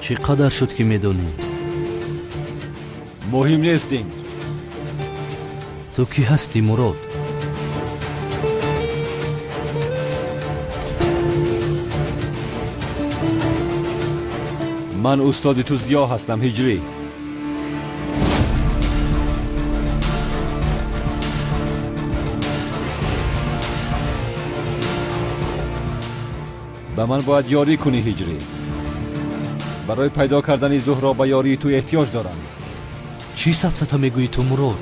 چقدر شد که میدونی؟ مهم نیستین. تو کی هستی مراد؟ من استاد تو زیا هستم هجری. به من باید یاری کنی هجری. برای پیدا کردن زهرا به یاری تو احتیاج دارم. چی سفسطه میگویی تو مراد؟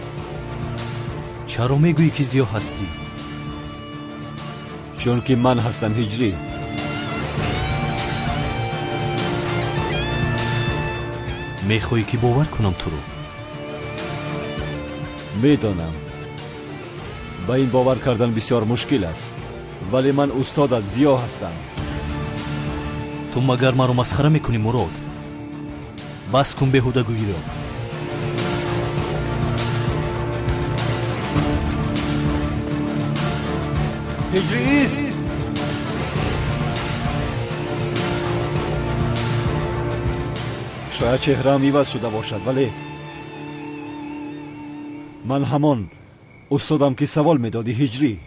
چرا میگویی که زیا هستی؟ چون که من هستم هجری. میخوایی که باور کنم تو رو؟ میدانم با این باور کردن بسیار مشکل است، ولی من استادت زیا هستم. تو مگر مرا مسخره میکنی مراد؟ بس کن بیهوده گویی را. هجری ایست. شاید چهره‌ام عوض شده باشد، ولی من همان استادم که سوال میدادی هجری.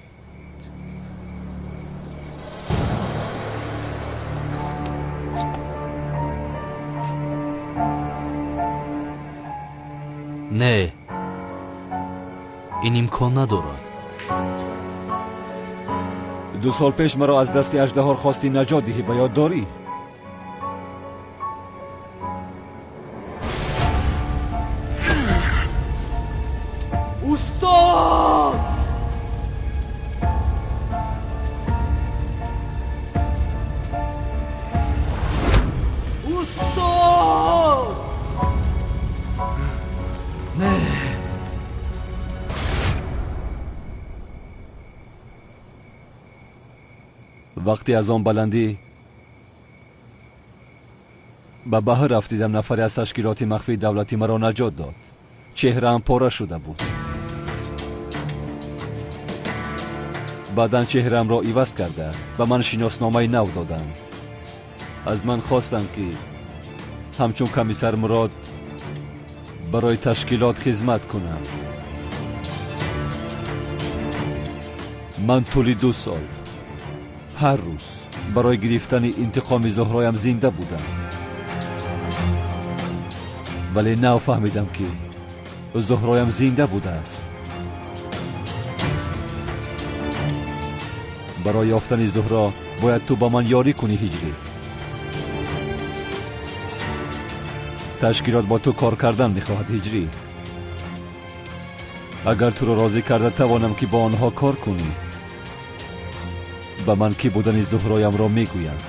نه، این امکان ندارد. 2 سال پیش مرا از دست اژدها خواستی نجات دهی، به یاد داری؟ استاد! استاد! نه. وقتی از آن بلندی به بحر رفتیدم، نفری از تشکیلات مخفی دولتی مرا نجات داد. چهره‌ام پاره شده بود. بعداً چهره‌ام را عوض کرده به من شناسنامه نو دادند. از من خواستند که همچون کمیسر مراد برای تشکیلات خدمت کنم. من طول 2 سال هر روز برای گرفتن انتقام زهرایم زنده بودم، ولی نو فهمیدم که زهرایم زنده بوده است. برای یافتن زهرا باید تو با من یاری کنی هجری. تشکیلات با تو کار کردن میخواهد هجری. اگر تو را راضی کرده توانم که با آنها کار کنی. به من کی بودن زهرایم را میگویند.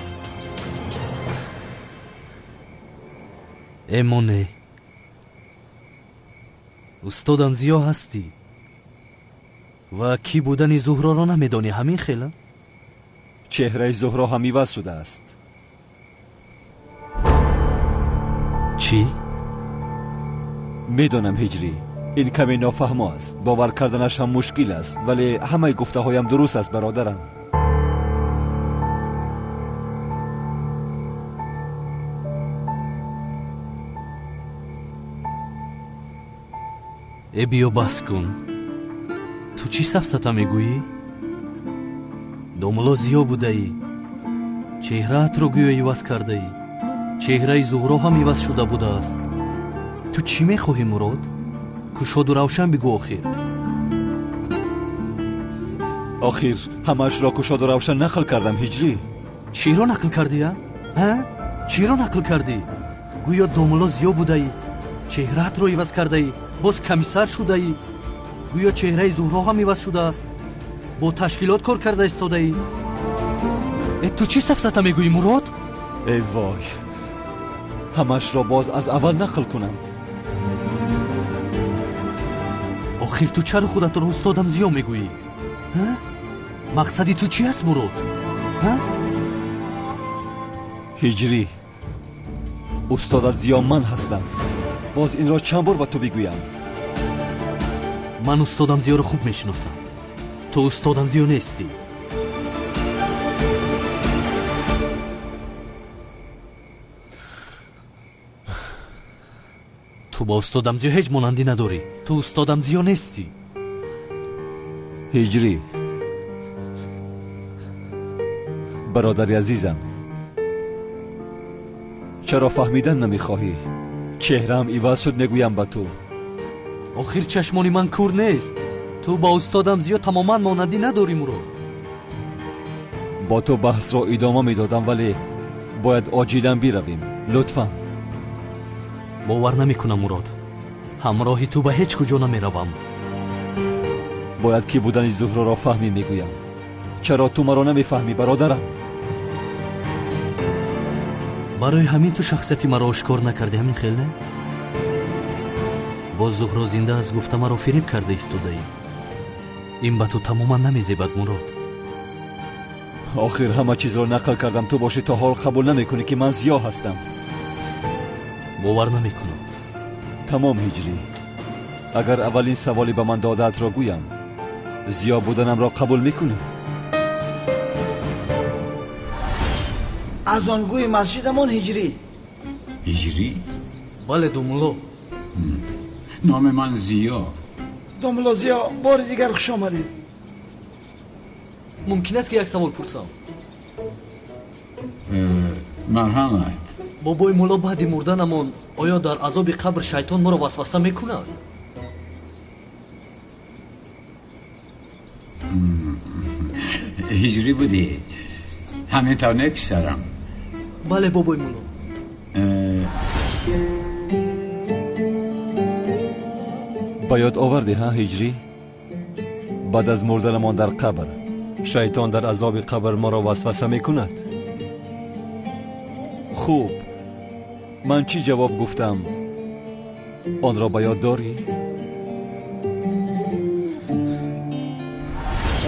اما نه، استادم زیا هستی و کی بودن زهرا را نمیدانی. همین خیلی چهره زهرا هم عوض شده است. چی؟ میدانم هجری، این کمی نافهم است، باور کردنش هم مشکل است، ولی همه گفته هایم درست است برادرم. ای بیا بس کن. تو چی سفسطه میگویی؟ دوملا زیا بوده ای، چهرهت رو گویا عوض کرده ای، چهره زهرا هم عوض شده بوده است. تو چی میخواهی مراد؟ کشاد و روشن بگو. آخر همش را کشاد و روشن نقل کردم هجری. چی را نقل کردی ها؟ چی را نقل کردی؟ گویا دوملا زیا بوده ای، چهرهت رو عوض کرده ای، باز کمیسر شده ای. گویا چهره زهرا هم عوض شده است، با تشکیلات کار کرده ایستاده ای. تو چی سفسطه میگویی مراد؟ ای وای، همش را باز از اول نقل کنم. آخر تو چرا خودت رو استادم زیا میگویی؟ مقصدی تو چی است مراد؟ هجری، استادت زیا من هستم. باز این را چند بار با تو بگویم؟ من استادم زیا رو خوب میشناسم. تو استادم زیا نیستی. ту ба устодамзиё ҳеҷ монандӣ надорӣ. ту устодамзиё нестӣ. ҳиҷрӣ, бародари азизам, чаро фаҳмидан намехоҳӣ? чеҳраам иваз шуд мегӯям ба ту. охир чашмони ман кур нест. ту ба устодамзиё тамоман монандӣ надорӣ Мурод. бо ту баҳсро идома медодам, вале бояд оҷилан биравем. лутфан. бовар намекунам Мурод. ҳамроҳи ту ба ҳеҷ куҷо намеравам. бояд ки будани зуҳроро фаҳмӣ мегӯям. чаро ту маро намефаҳмӣ, бародарам? барои ҳамин ту шахсияти маро ошкор накардӣ, ҳамин хел не? боз зуҳро зинда аст гуфта маро фиреб карда истодаӣ. ин ба ту тамоман намезебад Мурод. охир ҳама чизро нақл кардам, ту бошӣ то ҳол қабул намекунӣ ки ман зиё ҳастам. бовар намекунам. тамом ҳиҷрӣ, агар аввалин саволи ба ман додаатро гӯям, зиё буданамро қабул мекунӣ? азонгӯи масҷидамон ҳиҷрӣ. ҳиҷрӣ? бале думуло. номи ман зиё. домуло зиё, бори дигар хуш омадед. мумкин аст ки як савол пурсам? марҳамат. бобои мулло баъди мурданамон оё дар азоби қабр шайтон моро васваса мекунад? ҳиҷрӣ будӣ? ҳамин тавр не писарам? бале бобои мулло. ба ёд овардӣ ҳа ҳиҷрӣ? баъд аз мурданамон дар қабр шайтон дар азоби қабр моро васваса мекунад? хуб, ман чӣ ҷавоб гуфтам? онро ба ёд дорӣ?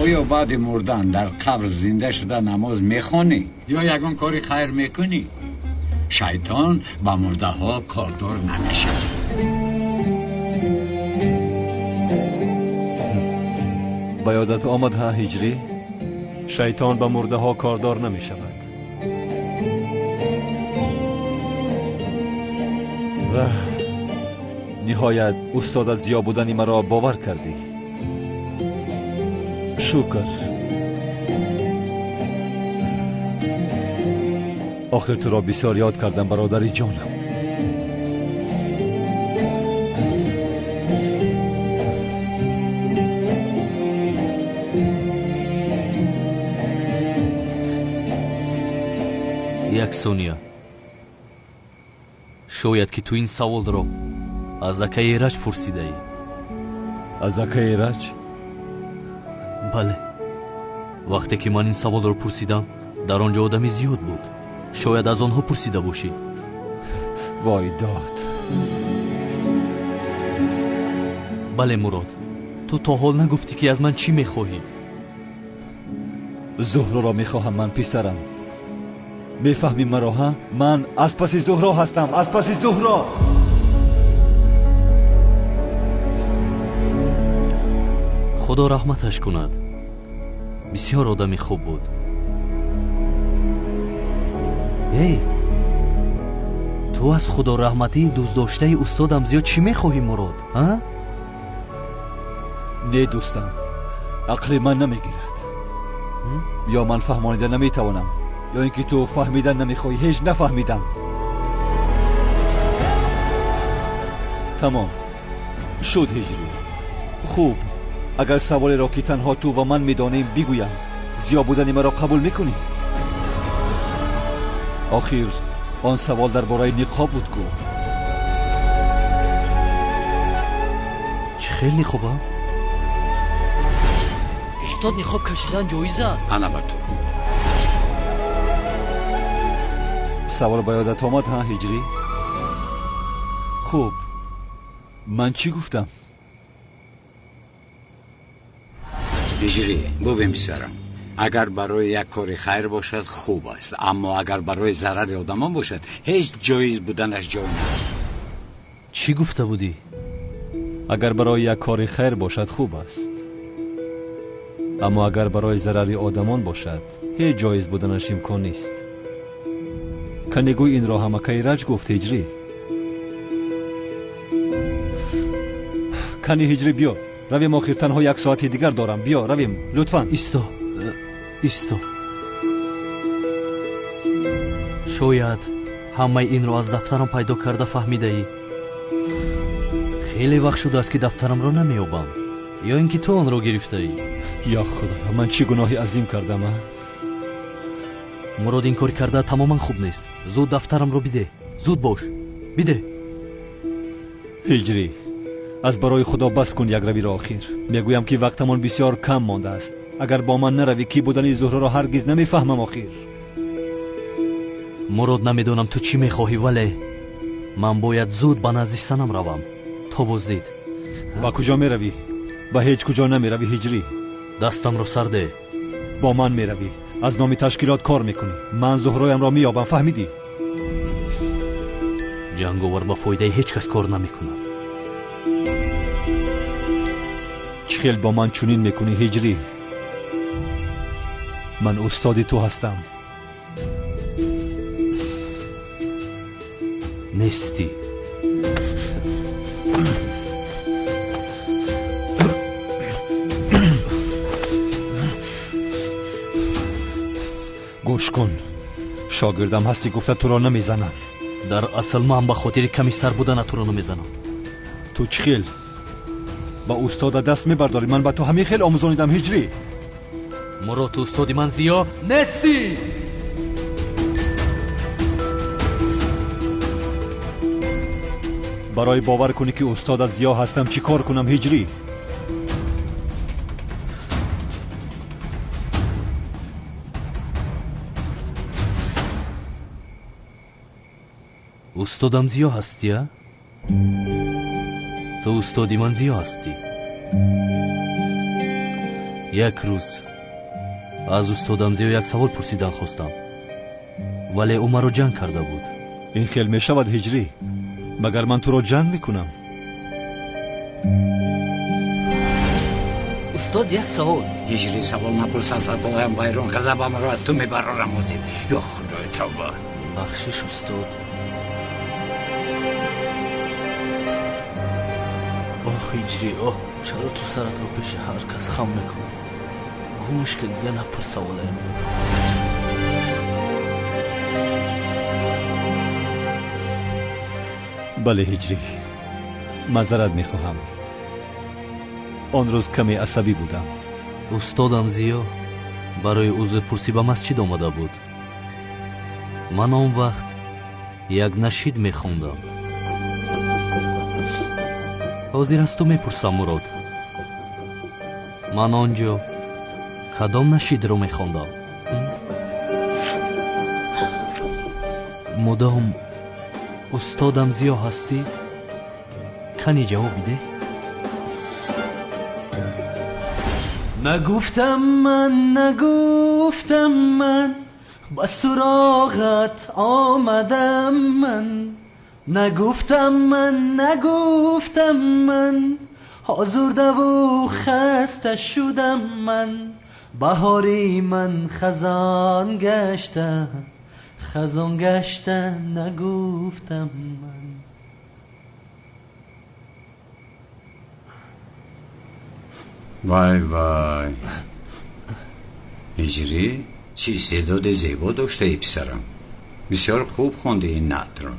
оё баъди мурдан дар қабр зинда шуда намоз мехонӣ ё ягон кори хайр мекунӣ? шайтон ба мурдаҳо кордор намешавад. ба ёдат омад ҳа ҳиҷрӣ? шайтон ба мурдаҳо кордор намешавад. ниҳоят устодат зиё будани маро бовар кардӣ. шукр. охир туро бисёр ёд кардам, бародари ҷонам. як сония. шояд ки ту ин саволро аз акаи раҷ пурсидаӣ. аз акаи раҷ? бале. вақте ки ман ин саволро пурсидам, дар он ҷо одами зиёд буд. шояд аз онҳо пурсида бошӣ. вой дод. бале Мурод, ту то ҳол нагуфтӣ ки аз ман чӣ мехоҳӣ? зуҳроро мехоҳам ман, писарам. мефаҳмӣ маро ҳа? ман аз паси зуҳро ҳастам, аз паси зуҳро. худо раҳматаш кунад. бисёр одами хуб буд. эй, ту аз худо раҳматии дӯстдоштаи устодам зиёд чӣ мехоҳӣ Мурод? не дӯстам, ақли ман намегирад. ё ман фаҳмонида наметавонам, ё ин ки ту фаҳмидан намехоҳӣ. ҳеҷ нафаҳмидам. тамом шуд ҳиҷрӣ. хуб, агар саволеро ки танҳо ту ва ман медонем бигӯям, зиё будани маро қабул мекунӣ? охир он савол дар бораи ниқоб буд ку. чӣ хел ниқоба? устод, ниқоб кашидан ҷоиз аст? албатта. савол ба ёдат омад ҳа ҳиҷрӣ? хуб, ман чӣ гуфтам? ҳиҷрӣ, бубин писарам, агар барои як кори хайр бошад хуб аст, аммо агар барои зарари одамон бошад ҳеҷ ҷоиз буданаш ҷой надорад. чӣ гуфта будӣ? агар барои як кори хайр бошад хуб аст, аммо агар барои зарари одамон бошад ҳеҷ ҷоиз буданаш имкон нест. канегӯй инро ҳамакаи раҷ гуфт ҳиҷрӣ? قنی هجری بیا رویم آخر تنها 1 ساعت دیگر دارم بیا رویم لطفاً ایستا شاید همه این رو از دفترم پیدا کرده فهمیده خیلی وقت شده است که دفترم رو نمیابم یا اینکه تو آن رو گرفته ای یا خدا من چی گناهی عظیم کردم مراد این کار کرده تماما خوب نیست زود دفترم رو بده زود باش بده هجری از برای خدا بس کن یک روی را آخر میگویم که وقتمان بسیار کم مانده است اگر با من نروی کی بودن زهره را هرگز نمیفهمم آخر مراد نمیدونم تو چی میخواهی ولی من باید زود به نزد سنم روم تا بازدید با کجا میروی؟ با هیچ کجا نمیروی هجری دستم رو سرده با من میروی از نام تشکیلات کار میکنی من زهرایم را مییابم فهمیدی؟ جنگاور با فایده هیچ کس کار نمیکنم چه خیل با من چنین میکنی هجری من استاد تو هستم نیستی گوش کن شاگردم هستی گفته تو را نمیزنم در اصل من به خاطر کمی سر بودن تو را نمیزنم تو چه خیل با استاد دست میبرداری من به تو همین خیل آموزانیدم هجری مراد تو استادی من زیا نیستی برای باور کنی که استاد از زیا هستم چی کار کنم هجری استادم زیا هستی ها؟ تو استادی من زیا هستی یک روز از استادم زیا یک سوال پرسیدن خواستم ولی او مرا جنگ کرده بود این خیل می شود هجری مگر من تو را جنگ میکنم استاد یک سوال هجری سوال نپرس از بایم ویرون غضبم را از تو میبرارم مدیر یا خدای توبه بخشش استاد آخ هجری آخ چرا تو سرت رو پیش هر کس خم میکنی گوش که دیگه نپرس سواله بله هجری معذرت میخواهم آن روز کمی عصبی بودم استادم زیا برای عضو پرسی به مسجد آمده بود من آن وقت یک نشید میخوندم حاضر از تو میپرسم مراد من آنجا کدام نشید رو میخوندم مدام استادم زیا هستی کنی جواب بده نگفتم من با سراغت آمدم من نگفتم من آزرده و خسته شدم من بهاری من خزان گشته نگفتم من وای هجری چی استعداد زیبا داشته ای پسرم بسیار خوب خونده این نعت رو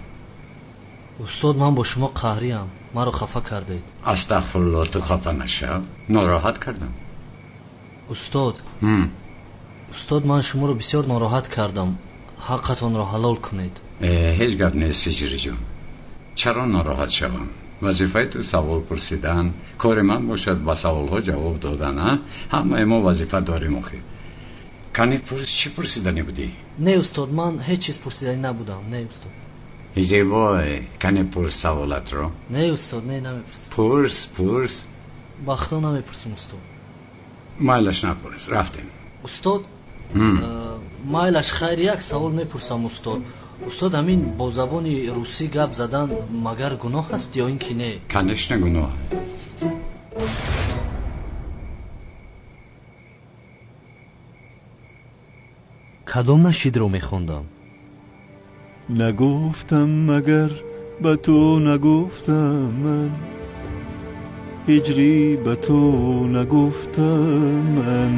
استاد من با شما قهریم مرا خفه کردید استغفرالله تو خفه نشو ناراحت کردم استاد من شما رو بسیار ناراحت کردم حقتون را حلال کنید هیچ گپ نیست هجری جان چرا ناراحت شوم وظیفه تو سوال پرسیدن کار من باشد با سوال ها جواب دادن همه ما وظیفه داریم آخه کنی چی پرسیدنی بودی؟ نه استاد من هیچ چیز پرسیدنی نبودم نه استاد هجری وای کنی پرس سوالت رو نه استاد نه نمیپرسم پرس بخدا نمیپرسم استاد مایلش نپرس رفتیم استاد مایلش خیر یک سوال میپرسم استاد همین با زبان روسی گپ زدن مگر گناه است یا اینکه نه کنش نه گناه کدام نشید رو میخوندم نگفتم مگر به تو نگفتم من هجری به تو نگفتم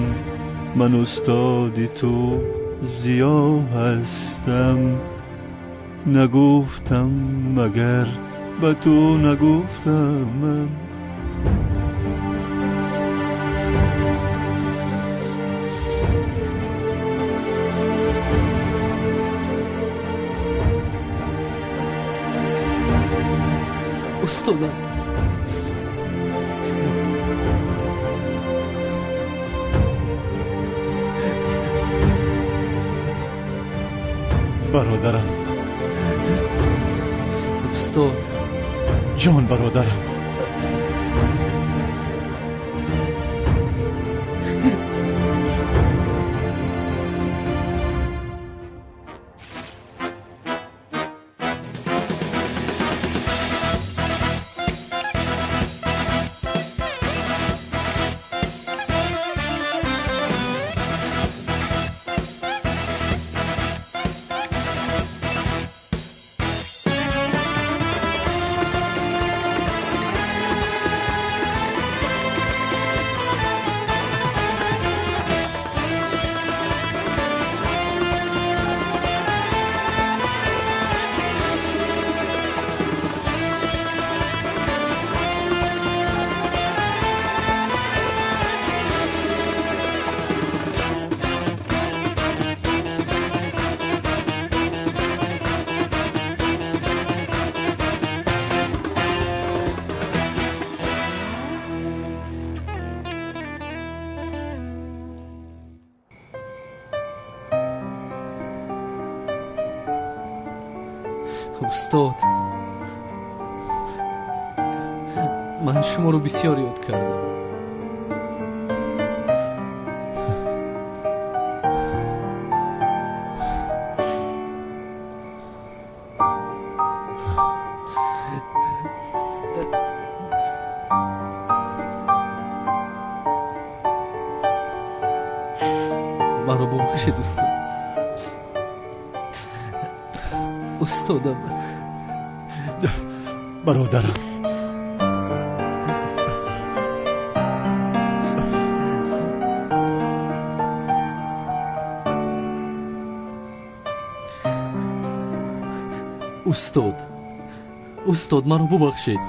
من استاد تو زیا هستم نگفتم مگر به تو نگفتم من استادم برادرم استاد جان برادرم استاد من شما رو بسیار یاد کردم من رو ببخشید استاد استادم برادرم استاد من رو ببخشید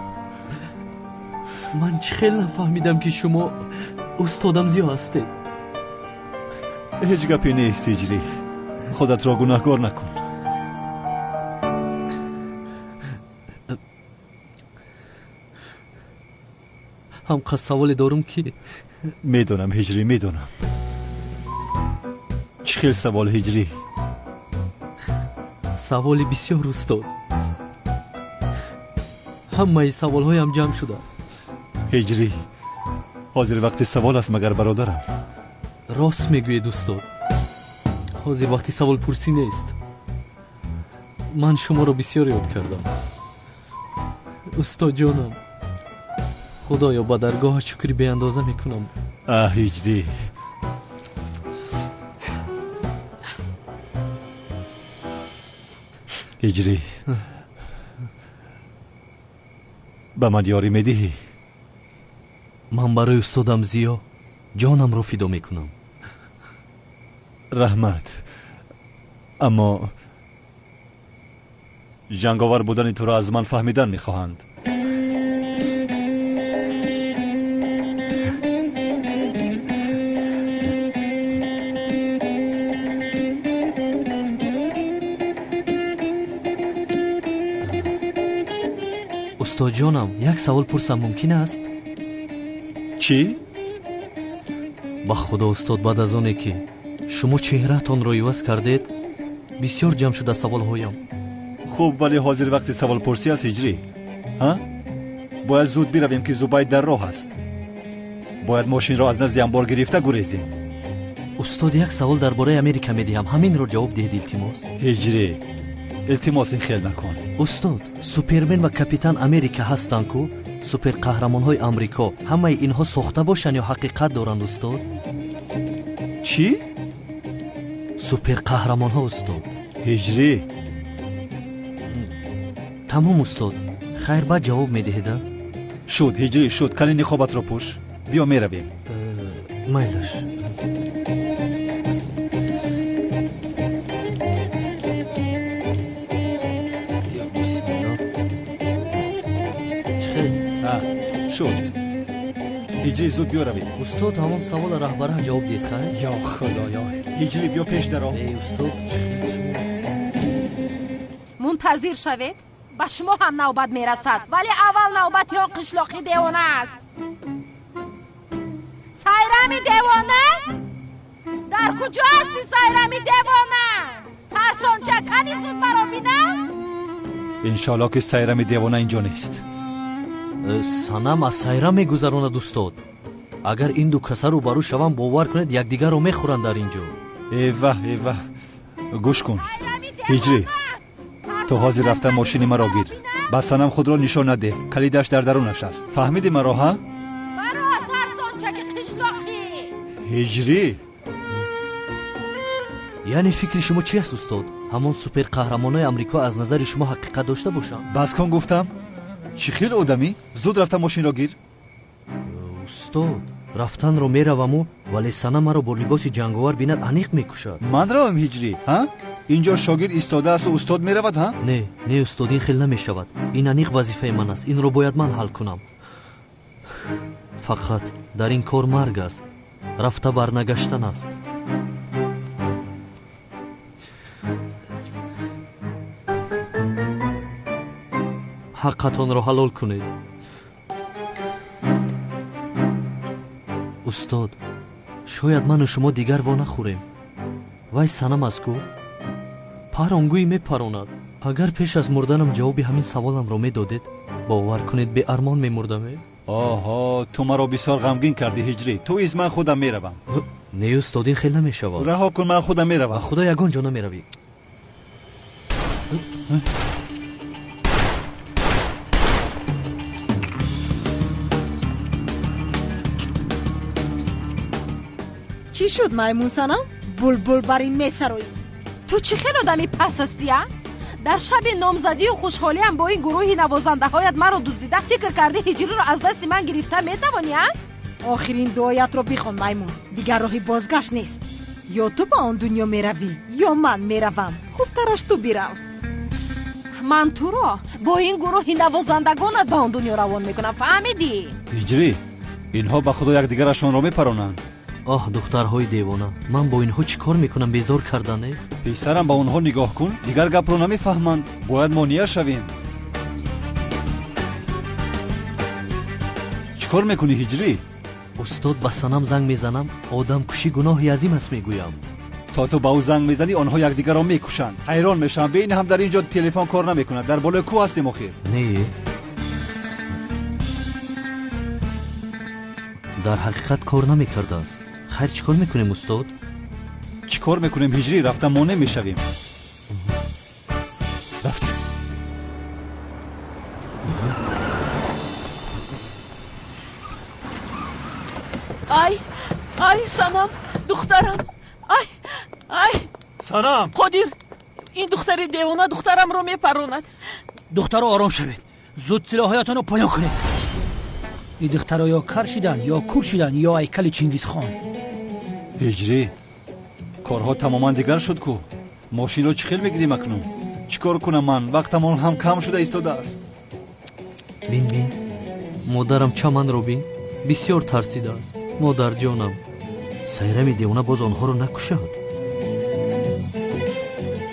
من خیلی نفهمیدم که شما استادم زیا هستید هیچ گپی نیست هجری خودت را گناهکار نکن هم که سوال دارم که میدونم هجری میدونم چه خیلی سوال هجری سوالی بسیار استاد همه سوال هایم جمع شده هجری حاضر وقتی سوال است مگر برادرم راست میگوید استاد حاضر وقتی سوال پرسی نیست من شما رو بسیار یاد کردم استاد جانم خدایا با درگاه شکری به اندازه میکنم هجری هجری به من یاری میدهی من برای استادم زیا جانم رو فدا میکنم رحمت اما جنگاور بودن تو را از من فهمیدن میخواهند استاد جانم یک سوال پرسم ممکن است؟ چی؟ با خدا استاد بعد از آنه که شما چهرهتان را عوض کردید بسیار جمع شده سوال هایم خوب ولی حاضر وقتی سوال پرسی است هجری ها؟ باید زود برویم که زبید در راه است باید ماشین را از نزد انبار گرفته گریزیم استاد یک سوال درباره امریکا میدهم همین را جواب دهید التماس هجری التماس این خیل نکن استاد سوپرمن و کاپیتان امریکا هستند کو سوپر قهرمان های امریکا همه اینها ساخته باشند یا حقیقت دارند استاد چی؟ سوپر قهرمان ها استاد هجری تمام استاد خیر بعد جواب میدهید شد هجری شد کلین خوابت رو پوش بیا میرویم مایلش شد هجری زود بیا روید استاد همون سوال رهبره جواب دید خیر یا خدایا هجری بیا پیش درو ای استاد منتظر شوید با شما هم نوبت میرسد ولی اول نوبت یا قشلاقی دیوانه است سایرمی دیوانه در کجا هستی سایرمی دیوانه ترسان چکنی زود برا بینم انشالله که سایرمی دیوانه اینجا نیست санам аз сайра мегузаронад устод агар ин ду каса рӯбарӯ шавам бовар кунед якдигарро мехӯранд дар ин ҷо эва гӯш кун ҳиҷрӣ ту ҳозир рафта мошини маро гир ба санам худро нишон надеҳ калидаш дар дарунаш аст фаҳмиди маро ҳа баро тарсончаки қишлоқӣ ҳиҷрӣ яъне фикри шумо чи аст устод ҳамон суперқаҳрамонои амрико аз назари шумо ҳақиқат дошта бошанд бас кун гуфтам чӣ хел одамӣ зуд рафта мошинро гир устод рафтанро мераваму вале сана маро бо либоси ҷанговар бинад аниқ мекушад ман равам ҳиҷрӣ ҳа инҷо шогирд истодааст устод меравад ҳа не устод ин хел намешавад ин аниқ вазифаи ман аст инро бояд ман ҳал кунам фақат дар ин кор марг аст рафта барнагаштан аст ҳаққатонро ҳалол кунед устод шояд ману шумо дигар во нахӯрем вай санам аст ку паронгӯӣ мепаронад агар пеш аз мурданам ҷавоби ҳамин саволамро медодед бовар кунед беармон мемурдаме оҳо ту маро бисёр ғамгин кардӣ ҳиҷрӣ ту из ман худам меравам не устод ин хел намешавад раҳо кун ман худам меравам худо ягон ҷо намеравӣ چی شد مایمون سنم؟ بلبل بر این میسروی تو چی خیلی آدمی پس هستی ها؟ در شب نامزدی و خوشحالی هم با این گروهی نوازنده هایت مرا دزدیده فکر کردی هجری رو از دست من گرفته میتوانی ها؟ آخرین دعایت رو بخون مایمون دیگر راهی بازگشت نیست یا تو با آن دنیا میروی یا من میروم خوب ترش تو بیرو من تو رو با این گروهی نوازندگانت به آن دنیا روان میکنم فهمیدی؟ ҳиҷрӣ инҳо ба худо якдигарашонро мепаронанд آه دخترهای دیوانه من با اینها چی کار میکنم بیزار کردنه پسرم با اونها نگاه کن دیگر گپ رو نمیفهمند باید مانع شویم چی کار میکنی هجری استاد با سنم زنگ میزنم آدم کشی گناهی عظیم است میگویم تا تو با او زنگ میزنی آنها یکدیگر را میکشند حیران میشم ببین هم در اینجا تلفن کار نمیکند در بالای کوه هستیم آخر نه در حقیقت کار نمیکرده است خیر چیکار میکنیم استاد؟ چیکار میکنیم هجری رفتم ما نمیشویم رفتیم ای سنم دخترم ای سنم قادر این دختر دیوانه دخترم رو میپروند دختر آرام شوید زود سلاحایتان رو پایان کنید این دختر یا کر شدن یا کور شدن یا هیکل چنگیز خان هجری کارها تماما دیگر شد کو ماشین رو چی خیل بگیریم اکنون چیکار کنم من وقتمان هم کم شده ایستاده است بین مادرم چمن رو بین بسیار ترسیده است مادر جانم سایرمی دیوانه باز آنها رو نکشد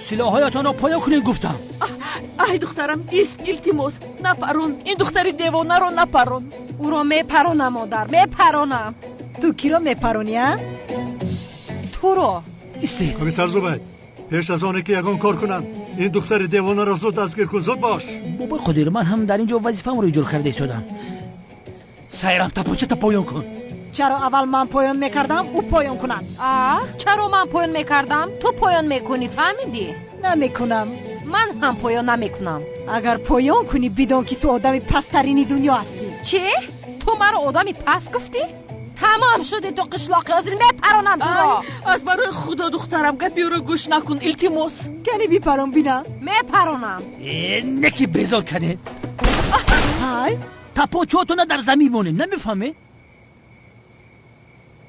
سلاحایتان رو پایان کنید گفتم ای دخترم ایست التماس نپرون این دختر دیوانه رو نپرون او رو میپرونم مادر میپرونم تو کی رو میپرونی ها؟ تو رو ایستی کمیسر زوبید پیش از آنه که یگان کار کنند این دختر دیوانه را زود دستگیر کن زود باش بابا قدیر من هم در اینجا وظیفه‌ام رو اجرا کرده شدم سایرم تپانچه تا پایان کن چرا اول من پایان میکردم او پایان کنند چرا من پایان میکردم تو پایان میکنی فهمیدی نمیکنم من هم پایان نمیکنم اگر پایان کنی بدون که تو آدمی پسترینی دنیا هستی چی تو مرا آدمی پس گفتی تمام شده تو قشلاقی آزیل میپرانم تو را از برای خدا دخترم گپی رو گوش نکن التماس کنی بیپران بینم میپرانم نکی بیزار کنه های тапочотона дар замин монем. Намефаҳмед?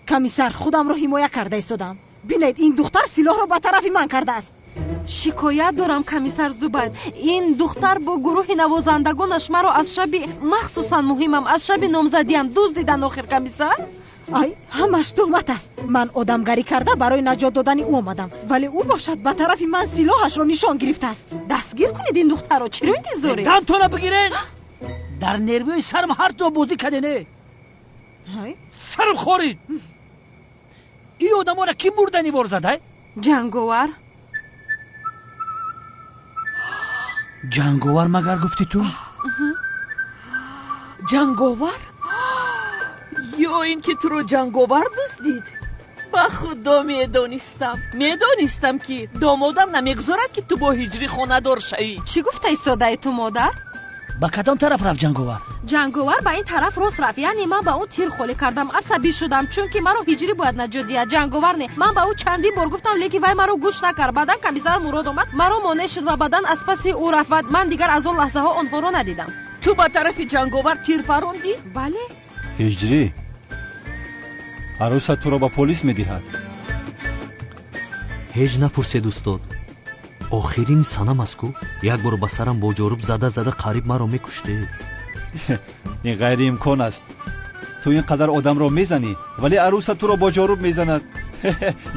комиссар, худамро ҳимоя карда истодам. бинед, ин духтар силоҳро ба тарафи ман кардааст. шикоят дорам комиссар Зубайд. ин духтар бо гурӯҳи навозандагонаш маро аз шаби, махсусан муҳимам, аз шаби номзадиам дуздидан. охир комиссар, ай, ҳамаш тӯҳмат аст. ман одамгарӣ карда барои наҷот додани ӯ омадам, вале ӯ бошад ба тарафи ман силоҳашро нишон гирифтааст. дастгир кунед ин духтарро. чиро интизоред? дантона бигиред. дар нервиҳои сарм ҳар ҷо бозӣ кардене. сарм хорид. ин одаморо ки мурдани вор задай? ҷанговар. ҷанговар магар гуфти ту? ҷанговар? ё ин ки туро ҷанговар дуздид? ба худо медонистам ки домодам намегузорад ки ту бо ҳиҷрӣ хонадор шавӣ. чӣ гуфта истодаи ту модар? ба кадом тараф рафт ҷанговар? ҷанговар ба ин тараф рост рафт. яъне ман ба ӯ тир холӣ кардам, асабӣ шудам, чунки маро ҳиҷрӣ бояд наҷот диҳад. ҷанговар не. ман ба ӯ чандин бор гуфтам, лекин вай маро гӯш накард. баъдан комиссар Мурод омад, маро монеъ шуд ва баъдан аз паси ӯ рафт. ман дигар аз он лаҳзаҳо онҳоро надидам. ту ба тарафи ҷанговар тир фарондӣ? бале. ҳиҷрӣ арӯса туро ба полис медиҳад. ҳеҷ напурсед устод. охирин санам аст ку як бор ба сарам бо ҷоруб зада қариб маро мекуштед. ин ғайриимкон аст. ту ин қадар одамро мезанӣ, вале арӯса туро бо ҷоруб мезанад.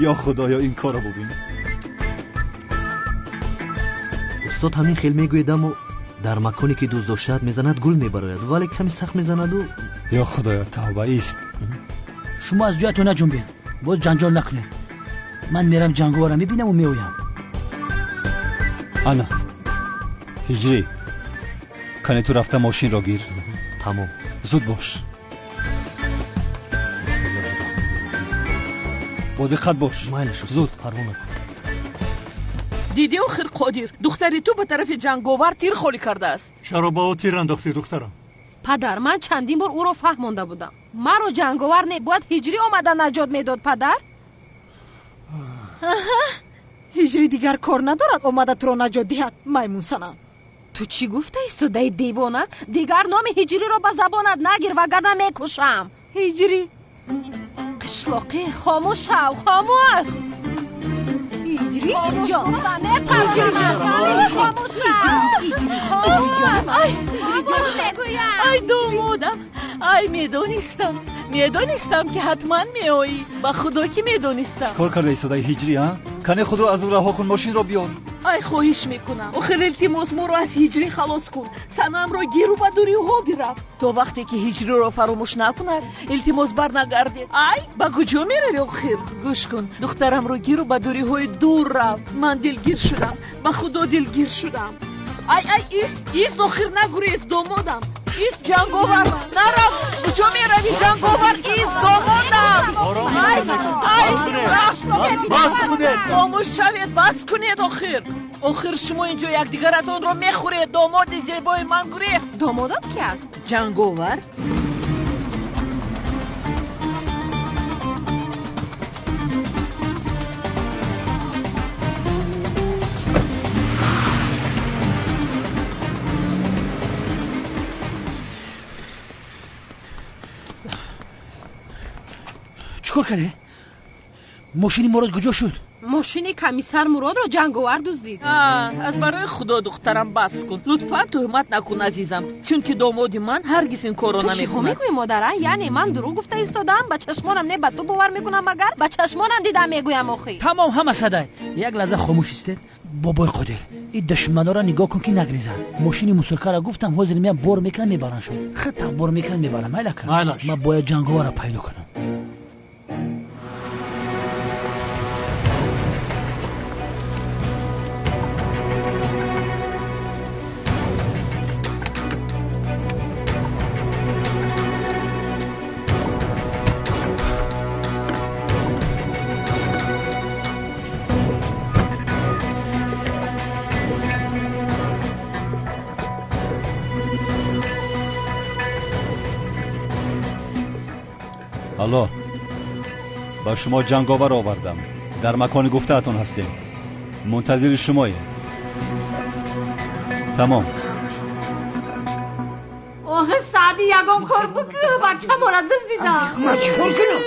ё худоё, ин корро бубин. устод ҳамин хел мегӯед, аммо дар маконе ки дӯст дошад мезанад гул мебарояд, вале каме сахт мезанаду. ё худоё, тавба ист. шумо аз ҷоятон наҷунбед, боз ҷанҷол накунед. ман мерам ҷанговарро мебинаму меоям. ана ҳиҷрӣ, кане ту рафта мошинро гир. тамом. зуд бош. бо диққат бош. майли шуд. зуд. парво накун. диди охир қодир, духтари ту ба тарафи ҷанговар тир холӣ кардааст. чаро ба ӯ тир андохтӣ духтарам? падар, ман чандин бор ӯро фаҳмонда будам. маро ҷанговар не, бояд ҳиҷрӣ омада наҷот медод. падар, ҳиҷрӣ дигар кор надорад омада туро наҷот диҳад. маймун санам. ту чӣ гуфта истодаи девона? дигар номи ҳиҷриро ба забонат нагир, вагарна мекушам. ҳиҷрӣ. қишлоқӣ, хомӯш шав, хомӯш. ҳиҷрӣ ҷон, хомӯш шав. ай домодам, ай медонистам ки ҳатман меоӣ. ба худо ки медонистам. кор карда истодаи ҳиҷрӣ, а? кане худро аз ӯ раҳо кун, мошинро биёр. ай хоҳиш мекунам, охир илтимос моро аз ҳиҷрӣ халос кун. санамро гиру ба дуриҳо бирафт. то вақте ки ҳиҷриро фаромӯш накунад, илтимос барнагардед. ай ба куҷо меравӣ охир? гӯш кун, духтарамро гиру ба дуриҳои дур рафт. ман дилгир шудам, ба худо дилгир шудам. ай ист охир, нагурез домодам. ист ҷанговар, нараф. куҷо меравӣ ҷанговар? ист домодам. хомӯш шавед, бас кунед. охир шумо ин ҷо якдигаратонро мехӯред. домоди зебои ман гурехт. домодат ки аст? ҷанговар. чӣ кор кардӣ? мошини Мурод куҷо шуд? мошини комиссар Муродро ҷанговар дуздид. аз барои худо духтарам бас кун. лутфан тӯҳмат накун азизам, чунки домоди ман ҳаргиз ин корро намекунад. намекунад. ту чӣ мегӯӣ модаран? яъне ман дурӯғ гуфта истодам? ба чашмонам не ба ту бовар мекунам, магар ба чашмонам дидам мегӯям. охир тамом, ҳама садай. як лаҳза хомӯш истед. бобои қодир, ин душманора нигоҳ кун ки нагризан. мошини мусулкара гуфтам ҳозир меям бор мекунам мебарам шуд. хатам бор мекунам мебарам. майлака, ман бояд ҷанговарро пайдо кунам. алло, ба шумо ҷанговар овардам. дар макони гуфтаатон ҳастем. мунтазири шумоем. тамом. آخه سعدی یگان کار بکه بچه مورد دزدیدم. ما چیکار کنم؟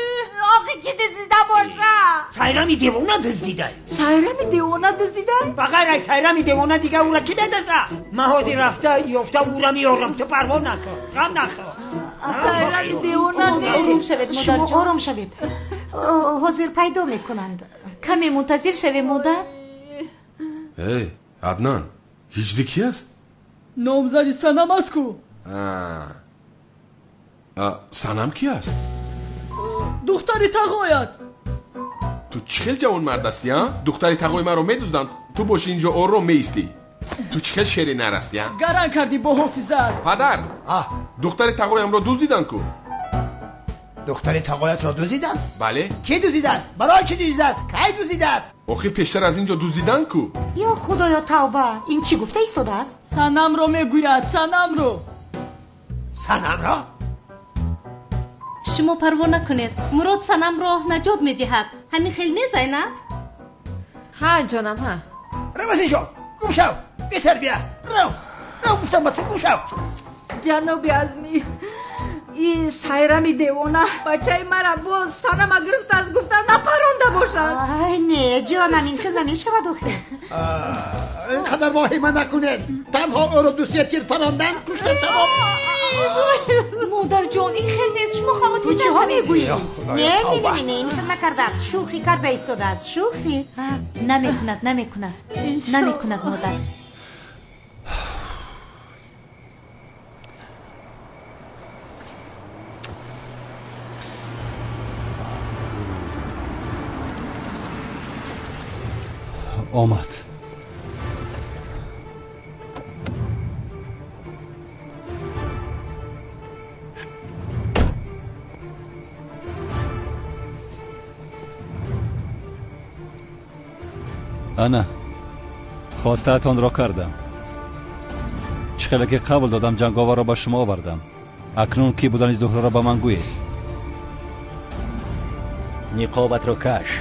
آخه کی دزدیده باشه؟ سایرامی دیوانه دزدیده. سایرامی دیوانه دزدیده؟ بغیر از سایرامی دیوانه دیگه او را کی دزده؟ مهازی رفته یافته او را میارم تو پروا نکن غم نخور. سایرامی دیوانه آروم شوید مادر شما جان. آروم شوید. حاضر پیدا میکنند. کمی منتظر شوی مادر. ای عدنان هجری کی است؟ نامزدی سنم است کو. سنم کی است؟ دختری تقایت. تو چخیل جوان مرد هستی ها؟ دختری تقوی من رو میدوزدن تو باشی اینجا اور رو میستی. تو چخیل شیری نرستی ها؟ گران کردی با حافظت. پدر دختری تقوی هم رو دزدیدن کو. دختر تقایت را دزدیدن؟ بله. کی دزدیده است؟ برای چی دزدیده است؟ کی دزدیده است؟ آخه پیشتر از اینجا دزدیدن کو. یا خدایا توبه، این چی گفته ایستاده است؟ سنم رو میگوید، سنم رو. سنم را؟ شما پروا نکنید، مراد سنم را نجات میدهد. همین خیلی نیست زینب؟ ها جانم ها. رو بس اینجا گم شو بهتر بیا. رو گفتم با تو گم شو. جناب عزمی، این سایرامی دیوانه بچه مرا باز سنم گرفت از گفتن نپرانده باشد. آی نه جانم این خیلی نمیشود آخه. اینقدر واهمه نکنید. تنها او رو دوستیت تیر پراندن کشتن تمام. مادر جان این خیلی نیست، شما خواهدید نشوید. نه این خیلی نکرده است، شوخی کرده ایستاده است. شوخی نمیکند مادر. آمد. انا خواسته‌تان را کردم. چخیلی که قبول دادم جنگاور را به شما آوردم. اکنون کی بودن زهره را به من گویید. نقابت را کش.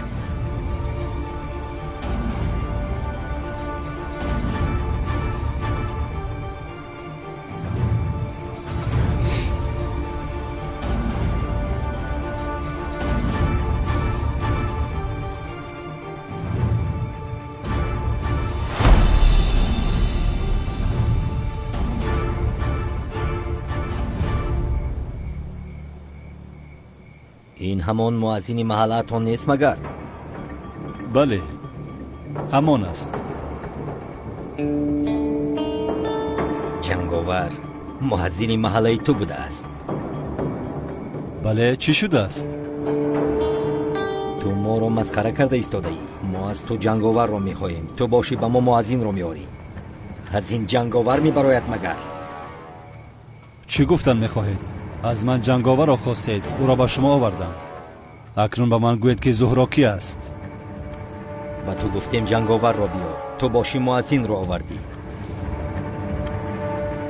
این همان مؤذن محلتان نیست مگر؟ بله همان است. جنگاور مؤذن محله تو بوده است. بله چی شده است؟ تو ما رو مسخره کرده ایستاده ای. ما از تو جنگاور رو میخواهیم، تو باشی به ما مؤذن رو میاری. از این جنگاور میبرایت مگر؟ چی گفتن میخواهید؟ از من جنگاور را خواستید، او را به شما آوردم. اکنون به من گوید که زهره کی است؟ با تو گفتیم جنگاور را بیار، تو باشی مؤذن را آوردی.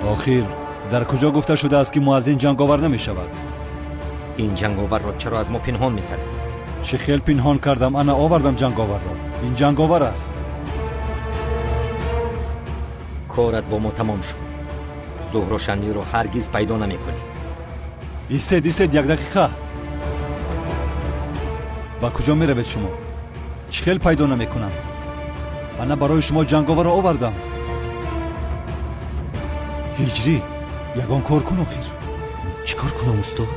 آخر در کجا گفته شده است که مؤذن جنگاور نمی شود؟ این جنگاور را چرا از ما پنهان میکردی؟ چه خیل پنهان کردم؟ انا آوردم جنگاور را. این جنگاور است. کارت با ما تمام شد. زهره شنی رو هرگز پیدا نمیکنی. ایستید یک دقیقه. با کجا می روید شما؟ چه خیل پیدا نمیکنم. انا برای شما جنگاور را آوردم. هجری یگان کار کن. آخر چی کار کنم استاد؟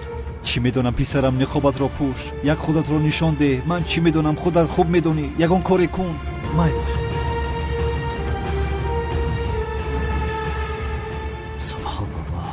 چی میدونم پسرم، نقابت را پوش، یک خودت را نشان ده. من چی میدونم، خودت خوب میدونی. یگان کاری کن. مایل سبحان الله.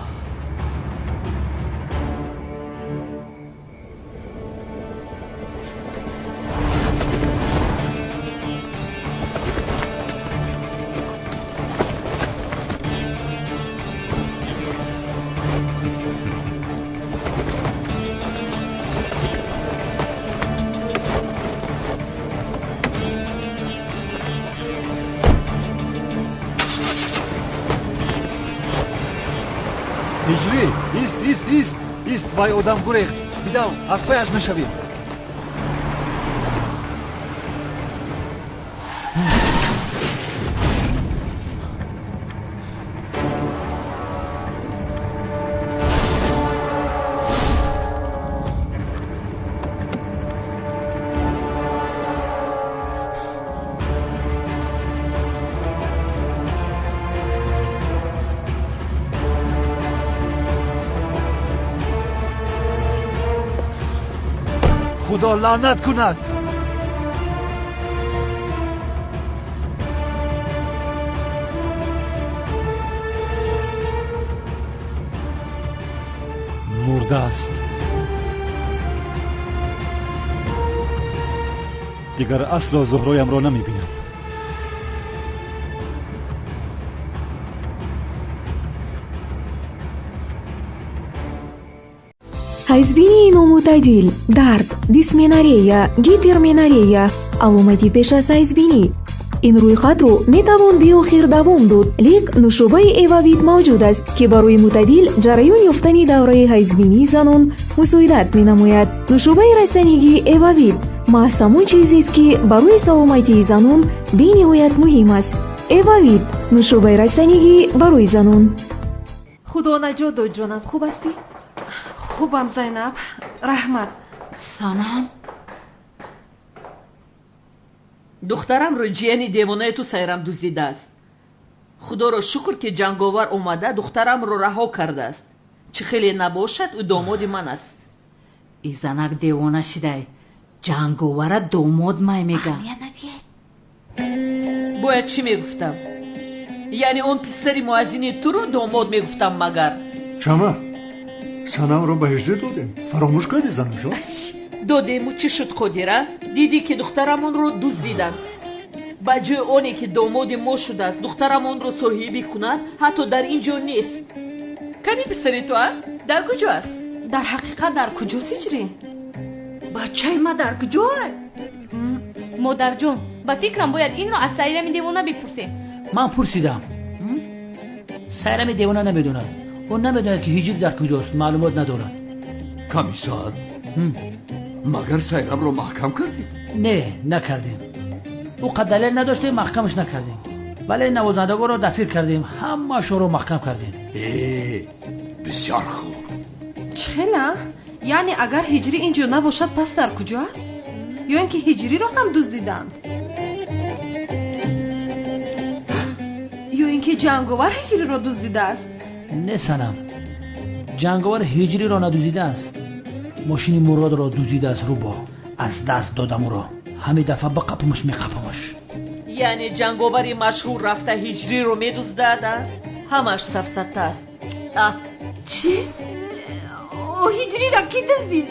هجری ایست وای آدم گریخت. بیداو از پایش نشوید. خدا لعنت کند. مرده است. دیگر اصلا زهرایم را نمیبینم. ҳайзбинии номӯътадил, дард, дисменорея, гиперменорея аломати пеш аз ҳайзбинӣ. ин рӯйхатро метавон биохир давом дод, лек нушобаи эвавит мавҷуд аст ки барои мӯътадил ҷараён ёфтани давраи ҳайзбинии занон мусоидат менамояд. нушобаи расанигии эвавит маҳз ҳамон чизест ки барои саломатии занон бениҳоят муҳим аст. эвавит нушобаи расанигӣ барои занон. худо наҷот дод ҷонам, хуб ҳастӣ? хубам Зайнаб, раҳмат. Санам. духтарамро ҷияни девонаи ту сайрам дуздидааст. худоро шукр ки ҷанговар омада духтарамро раҳо кардааст. чӣ хеле набошад ӯ домоди ман аст. и занак девона шидай, ҷанговара домод май мега. бояд чӣ мегуфтам? яъне он писари муаззини туро домод мегуфтам магар? чама санамро ба ҳижрӣ додем. фаромӯш кардӣ занамҷон? додему чӣ шуд қодира? дидӣ ки духтарамонро дуздиданд. ба ҷои оне ки домоди мо шудааст духтарамонро соҳибӣ кунад, ҳатто дар ин ҷо нест. кани писари ту дар куҷо аст? дар ҳақиқат дар куҷост ҳиҷрӣ? бачаи ма дар куҷоа? модарҷон, ба фикрам бояд инро аз сайрами девона бипурсем. ман пурсидам. сайрами девона намедонад. ӯ намедонад ки ҳиҷрӣ дар куҷост, маълумот надорад. комиссар, магар сайрамро маҳкам кардед? не, накардем. ӯ қад далел надоштем, маҳкамаш накардем. вале навозандагонро дастгир кардем, ҳамаашонро маҳкам кардем. бисёр хуб. чхела? яъне агар ҳиҷрӣ ин ҷо набошад пас дар куҷо аст? ё ин ки ҳиҷриро ҳам дуздиданд? ё ин ки ҷанговар ҳиҷриро дуздидааст? не санам, ҷанговар ҳиҷриро надуздидааст. мошини муродро дуздидааст. рӯбо аз даст додам ӯро. ҳамин дафъа бақапамаш меқапамаш. яъне ҷанговари машҳур рафта ҳиҷриро медуздаада? ҳамаш сафсата аст. чӣ? ҳиҷриро ки дуздид?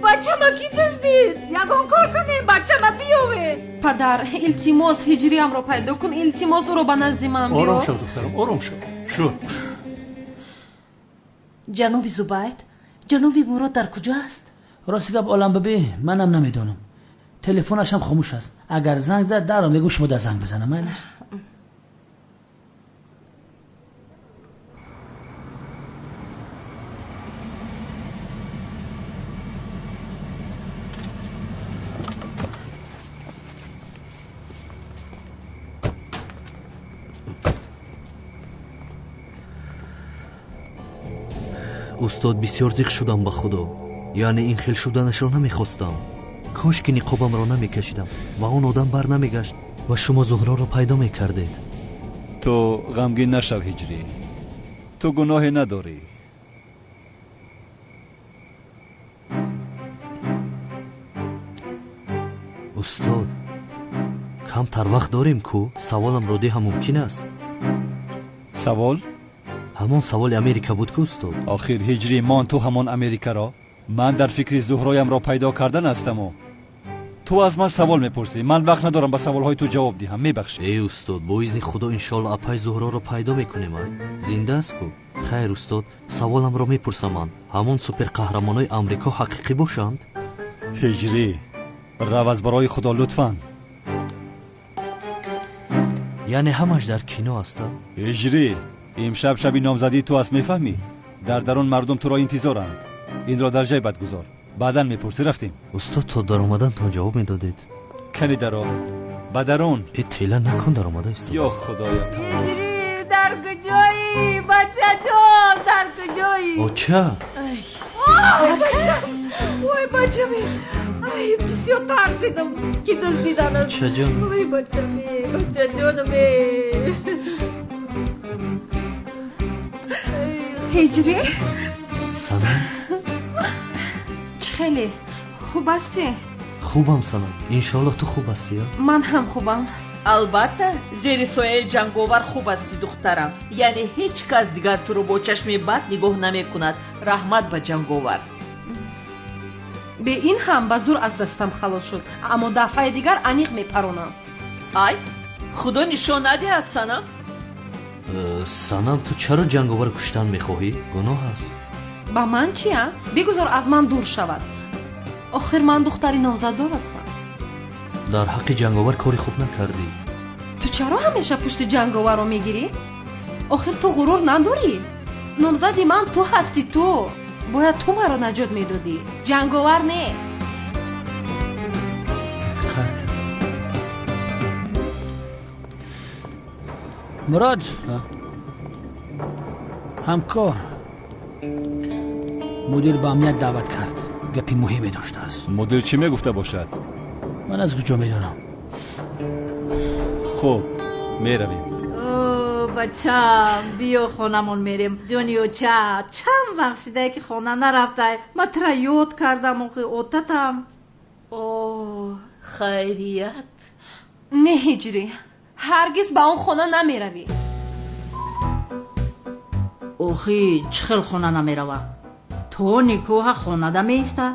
бачама ки дуздид? ягон кор кунед, бачама биёве. падар, илтимос ҳиҷриамро пайдо кун. илтимос ӯро ба назди ман биёр. ором шав духтарам, ором шав. шуд. ҷаноби зубайд, ҷаноби мурод дар куҷо аст? рости гап оламбибӣ, манам намедонам. телефонашам хомӯш аст. агар занг зад даро мегӯм шумо дар занг бизанам. майлаш. устод бисёр зиқ шудам ба худо. яъне ин хел шуданашро намехостам. кош ки ниқобамро намекашидам ва он одам бар намегашт ва шумо зуҳроро пайдо мекардед. ту ғамгин нашав ҳиҷрӣ. ту гуноҳе надорӣ. устод, камтар вақт дорем ку саволамро деҳам мумкин аст? савол? ҳамон саволи Америка буд ку устод. охир ҳиҷрӣ мон ту ҳамон Америкаро? ман дар фикри зуҳроямро пайдо кардан ҳастаму. ту аз ман савол мепурсӣ. ман вақт надорам ба саволҳои ту ҷавоб диҳам. мебахшӣ. устод, бо изни худо иншоалло апай зуҳроро пайдо мекунем. зинда аст ку? хайр устод, саволамро мепурсам. ман ҳамон суперқаҳрамонои амрико ҳақиқӣ бошанд? ҳиҷрӣ, раваз барои худо лутфан. яъне ҳамаш дар кино аст? ҳиҷрӣ, имшаб шаби номзадии ту аст, мефаҳмӣ? дар дарун мардум туро интизоранд. инро дар ҷай бад гузор. баъдан мепурсӣ. рафтем. устод, то дар омадантон ҷавоб медодед? кани даро. ба дарун. тела накун дар омада истод. ё худоя. ҳиҷрӣ дар куҷоӣ? бачаҷон дар куҷоӣ? оча. ой бачаме. ай бисёр тарсидам ки дуздиданам. очаҷон. ой бачаме, бачаҷонаме. ҳиҷрӣ? санам? хеле خوب هستی؟ خوبم سنم. انشالله تو خوب هستی؟ من هم خوبم. البته زیر سایه جنگاور خوب هستی دخترم. یعنی هیچ کس دیگر تو رو با چشم بد نگاه نمی کند. رحمت به جنگاور. به این هم به زور از دستم خلاص شد، اما دفعه دیگر انیق میپرونم. ای خدا نشان ندهد سنم. سنم تو چرا جنگاور کشتن میخواهی؟ گناه است. با من چیه؟ بگذار از من دور شود. آخر من دختری نامزددار هستم. در حق جنگاور کاری خوب نکردی. تو چرا همیشه پشت جنگاور رو میگیری؟ آخر تو غرور نداری؟ نامزدی من تو هستی. تو باید تو مرا نجات میدادی، جنگاور نه. مراد همکار مدیر به امنیت دعوت کرد. گپی مهمی داشته است. مدیر چی میگفته باشد؟ من از کجا میدانم؟ خب میرویم. بچم بیا خانمون میریم. جونیو چند وقت شده که خانه نرفته. من ترا یاد کردم و اوتتم. اوه خیریت. نه هجری، هرگز به اون خانه نمیروی. اوخی چخل خانه نمیروه؟ تو نیکوها خانه ده میسته؟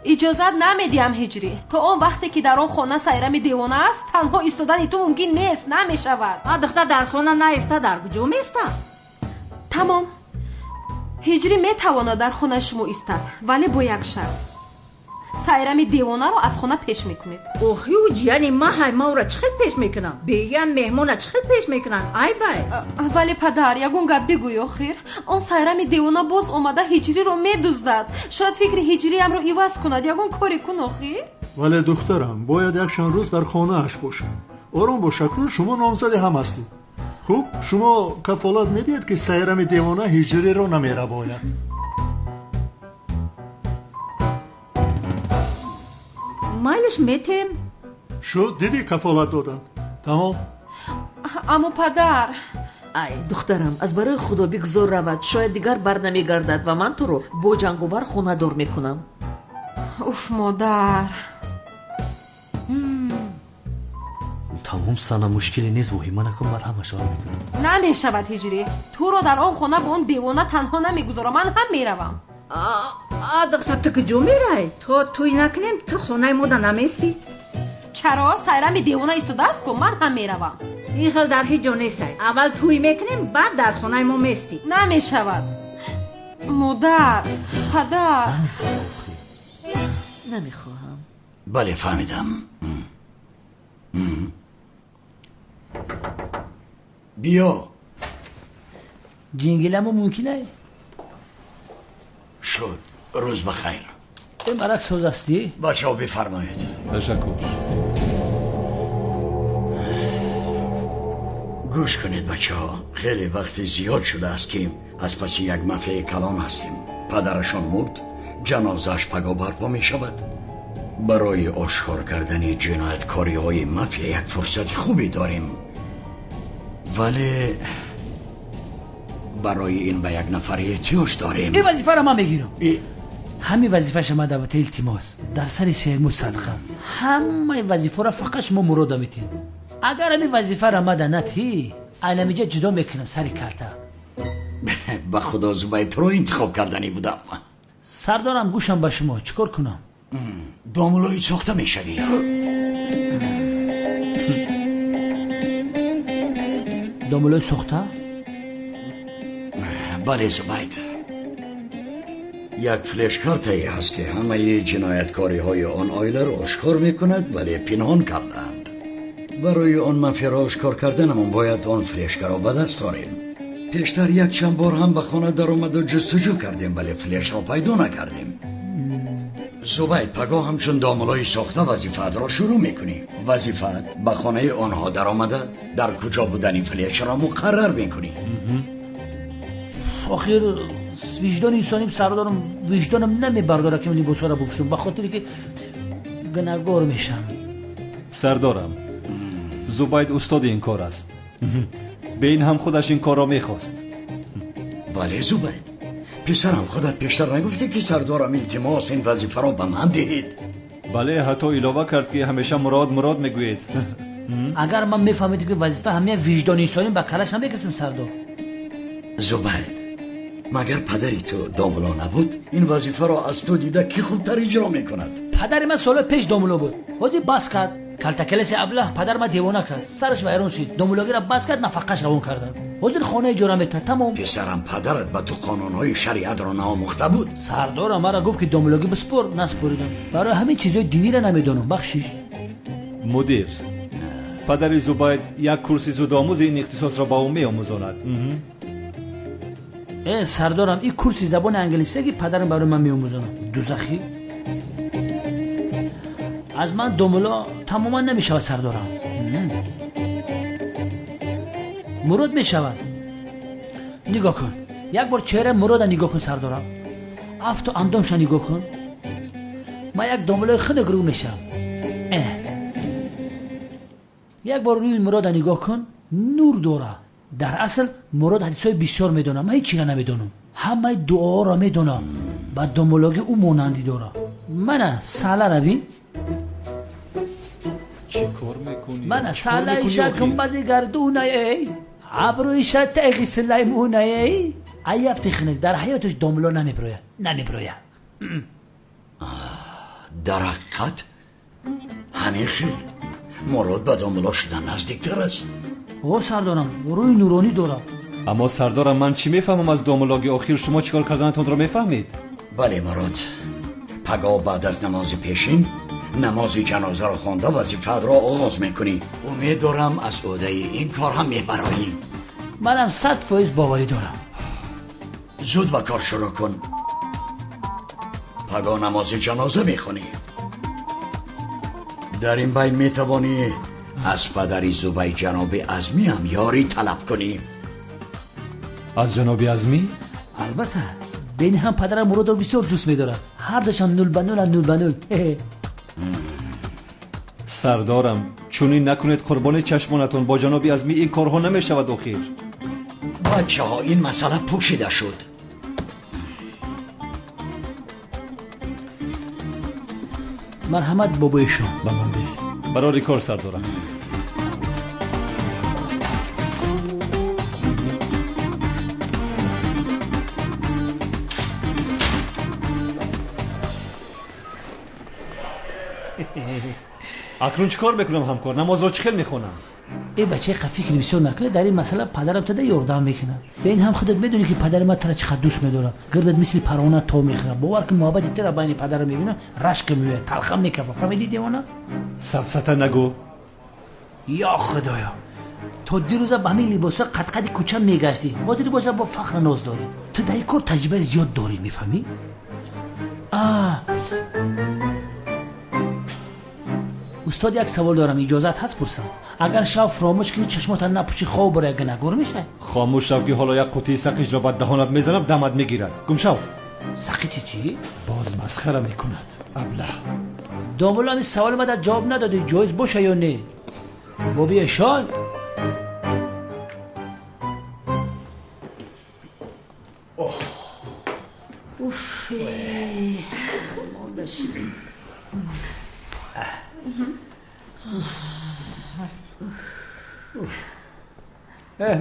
اجازت نمیدیم هجری. تا اون وقتی که در اون خانه سایرم دیوانه است، تنها ایستادن تو ممکن نیست. نمیشود. دختر در خانه نیسته، در کجا میسته؟ تمام. هجری میتواند در خانه شما ایستد، ولی با یک شرط. سایرم دیوانه رو از خانه پیش میکنید. اوخی یعنی ما را چخل پیش میکنم؟ بیان مهمون چخل پیش میکنن؟ ای بای. ولی پدر یگون گپ بگوی آخر. اون سایرم دیوانه باز اومده هجری رو میدزدد. شاید فکر هجری هم رو عوض کند. یگون کاری کن آخر. ولی دخترم باید یک چند روز در خانه اش باشه. آرام باش. اکنون شما نامزد هم هستید. خوب شما کفالت میدید که سایرم دیوانه هجری رو نمیره باید. مایلش میتیم. شو دیدی کفالت دادن. تمام. اما پدر. ای دخترم از برای خدا بگذار رود. شاید دیگر بر نمیگردد و من تو رو با جنگاور خانه دار میکنم. اوف مادر. تمام سنم مشکلی نیست. وحیمه نکن. بعد همه شار میکنم. نمیشود هجری. تو رو در آن خانه با اون دیوانه تنها نمیگذارم. من هم میروم. دختر تو کجا میری؟ تو توی نکنیم تو خانه مودا نمیستی؟ چرا؟ سایرم دیوانه ایستاده است که من هم میروم. این خیلی در هیچ جا نیستی. اول توی میکنیم بعد در خانه ما میستی. نمیشود. مادر، پدر. نمیخواهم. بله فهمیدم. بیا. جنگلمو ممکنه؟ شد. روز بخیر. این برک سوز هستی؟ بچه ها بفرمایید. تشکر. گوش کنید بچه ها. خیلی وقت زیاد شده است که از پس یک مافیای کلان هستیم. پدرشان مرد. جنازش پگاه برپا می شود. برای آشکار کردن جنایتکاری های مافیا یک فرصت خوبی داریم. ولی برای این به یک نفر احتیاج داریم. این وظیفه را من میگیرم. همین وظیفه شما دعوت التماس در سر سیمو صدقه. همه وظیفه را فقط شما مراد میتین. اگر همین وظیفه را مده نتی علمیجا جدا میکنم سر کلته. به خدا زبایت رو انتخاب کردنی بودم. سردارم گوشم به شما. چیکار کنم؟ داملوی ساخته میشوی. داملوی ساخته؟ بله زبایت. یک فلش کارتایی هست که همه جنایتکاری های آن آیله را آشکار میکند ولی پنهان کردند. برای آن مافیا را آشکار کردنمون باید آن فلشکار را به دست آوریم. پیشتر یک چند بار هم به خانه در آمد و جستجو کردیم ولی فلش را پیدا نکردیم. زبید پگاه همچون داملای ساخته وظیفت را شروع میکنی. وظیفت به خانه آنها در آمده در کجا بودنی فلش را مقرر میکنی. آخر وجدان انسانیم سردارم وجدانم نمیبرداره که من لباسا را بپوشم به خاطری که گناهکار میشم. سردارم زبید استاد این کار است. به این هم خودش این کار را میخواست. بله زبید پسرم خودت پیشتر نگفتی که سردارم التماس این وظیفه را به من دهید؟ بله حتی علاوه کرد که همیشه مراد میگوید. اگر من میفهمیدم که وظیفه همه وجدانی انسانی با کلش نمیگرفتم سردار. زبید مگر پدری تو داملا نبود؟ این وظیفه را از تو دیده کی خوبتر اجرا میکند؟ پدر من سال پیش داملا بود. حاجی بس کرد. کلتکلس ابله پدر من دیوانه کرد. سرش ویران شد. داملاگی را بس کرد نفقش روان کردن. حاضر خانه اجاره میتونه تمام. پسرم پدرت به تو قانونهای شریعت را ناموخته بود؟ سردار مرا گفت که داملاگی بسپر، نسپریدم. برای همین چیزای دینی را نمیدونم. بخشش. مدیر پدر زبید یک کورس زودآموز این اختصاص را با او میآموزاند. سردارم این کورس زبان انگلیسی که پدرم برای من میآموزاند. دوزخی از من داملا تماما نمیشود سردارم. مراد میشود. نگاه کن یک بار چهره مراد نگاه کن سردارم. افت و اندامش نگاه کن. من یک داملای خیلی گروه میشم. یک بار روی مراد نگاه کن نور داره. در اصل مراد حدیثای بسیار میدونه. من هیچی نمیدونم. همه دعا را میدونه. بعد داملاگی او مانندی داره. من ساله روی چی کار میکنی؟ من ساله شکم بازی گردونه ای ابرویش تقی سلیمونه ای ایفتی خنک در حیاتش داملا نمیبروید. در حقیقت همین خیلی مراد به داملا شدن نزدیکتر است. او سردارم روی نورانی داره. اما سردارم من چی میفهمم از داملاگی آخر شما چیکار کردنتون را میفهمید؟ بله مراد پگاه بعد از نماز پیشین نماز جنازه را خوانده وظیفه را آغاز میکنی. امیدوارم از عهده این کار هم میبرایی. منم 100% باوری دارم. زود به کار شروع کن. پگاه نماز جنازه میخونی. در این بین میتوانی از پدری زبی جناب عظمی هم یاری طلب کنی. از جناب عظمی؟ البته بین هم پدرم مراد رو بسیار دوست میدارم. هر دوشان 0 به 0 سردارم چونین نکنید قربان چشمانتون. با جناب عظمی این کارها نمیشود آخر. بچه ها این مسئله پوشیده شد. مرحمت بابای شما. برای کار سردارم. اکنون چیکار میکنم همکار؟ نماز را چخیل میخونم. ای بچه خفیف بسیار نکنه. در این مسئله پدرم تده یاردم میکنه. به این هم خودت میدونی که پدر من ترا چقدر دوست میداره. گردت مثل پروانه تو میخوره. باور که محبت ترا بین پدرم میبینه رشک میوه تلخم میکفه. فهمیدی دیوانه؟ سبسته نگو. یا خدایا تو دیروزا با همین لباسا قد کوچه میگشتی. حاضر باشه با فخر ناز داری. تو در این کار تجربه زیاد داری میفهمی؟ استاد یک سوال دارم اجازت هست پرسم؟ اگر شب فراموش کنی چشمات نپوشی خواب برای گنگور میشه؟ خاموش شو که حالا یک قوطی سقیج را بعد دهانت میزنم دمت میگیرد. گم شو. سقیج چی؟ باز مسخره میکند ابله. داملا همین سوال مدد جواب ندادی. جایز باشه یا نه؟ بابی اشال اوف مادشی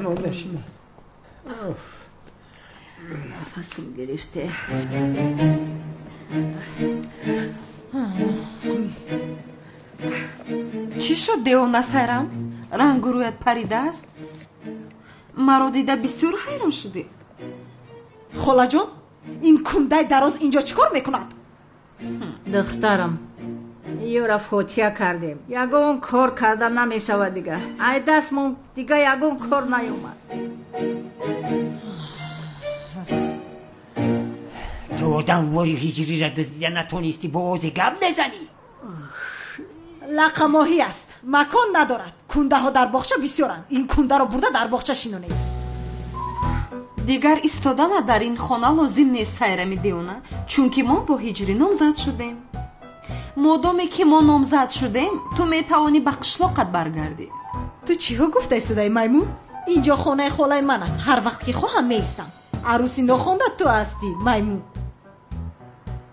مادشی نفسم گرفته. چی شد دیوانه سایرام؟ رنگ رویت پریده است؟ مرا دیده بسیار حیران شدی. خاله جان این کنده دراز اینجا چیکار میکند؟ دخترم یورا فوتیا کردیم. یگون کار کردن نمیشود دیگه. ای دستمون دیگه یگون کار نیومد. تو آدم وای هجری را دزدیده نتونستی با آزی گم نزنی. لقماهی است. مکان ندارد. کنده ها در باغچه بسیارند. این کنده را برده در باغچه شینونه. دیگر ایستادن در این خانه لازم نیست سایرام دیوانه. چونکه ما با هجری نامزد شدیم. مادامی که ما نامزد شدیم تو میتوانی به قشلاقت برگردی. تو چی ها گفته ایستادای میمون؟ اینجا خانه خاله من است. هر وقت که خواهم میستم. عروسی نخونده تو هستی میمون.